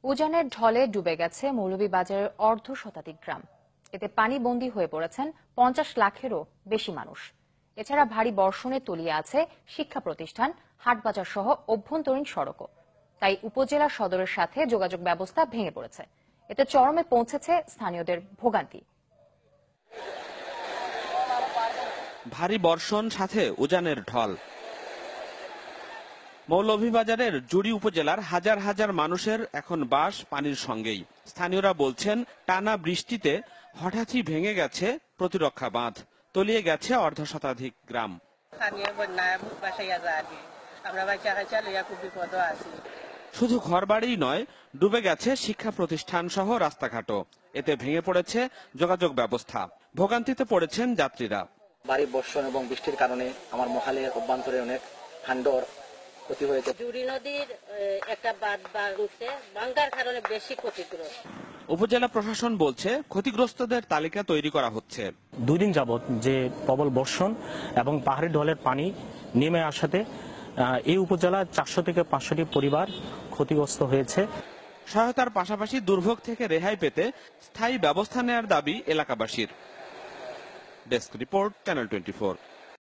উজানের ঢলে ডুবে গেছে মৌলভীবাজারের অর্ধশতাধিক গ্রাম। এতে পানিবন্দী হয়ে পড়েছেন 50 লাখেরও বেশি মানুষ। এছাড়া ভারী বর্ষণে তলিয়ে আছে শিক্ষা প্রতিষ্ঠান, হাটবাজার সহ অভ্যন্তরীণ সড়কও। তাই উপজেলা সদরের সাথে যোগাযোগ ব্যবস্থা ভেঙে পড়েছে। এতে চরমে পৌঁছেছে স্থানীয়দের ভোগান্তি। ভারী বর্ষণ সাথে উজানের ঢল। মৌলভীবাজারের জুড়ি উপজেলার হাজার হাজার মানুষের এখন বাস পানির সঙ্গেই। স্থানীয়রা বলছেন, টানা বৃষ্টিতে হঠাৎই ভেঙে গেছে প্রতিরক্ষা বাঁধ, তলিয়ে গেছে অর্ধশতাধিক গ্রাম। শুধু ঘরবাড়িই নয়, ডুবে গেছে শিক্ষা প্রতিষ্ঠান সহ রাস্তাঘাটও। এতে ভেঙে পড়েছে যোগাযোগ ব্যবস্থা, ভোগান্তিতে পড়েছেন যাত্রীরা। ভারী বর্ষণ এবং বৃষ্টির কারণে আমার মহালের অভ্যন্তরে অনেক হান্ডর ক্ষতি হয়েছে। জুড়ি নদীর একটা বাঁধ ভাঙার কারণে বেশি ক্ষতিগ্রস্ত। উপজেলা প্রশাসন বলছে, ক্ষতিগ্রস্তদের তালিকা তৈরি করা হচ্ছে। 2 দিন যাবত যে প্রবল বর্ষণ এবং পাহাড়ি ঢলের পানি নেমে আসাতে এই উপজেলার 400 থেকে 500টি পরিবার ক্ষতিগ্রস্ত হয়েছে। সহায়তার পাশাপাশি দুর্ভোগ থেকে রেহাই পেতে স্থায়ী ব্যবস্থা নেওয়ার দাবি এলাকাবাসীর। Desk report, channel 24।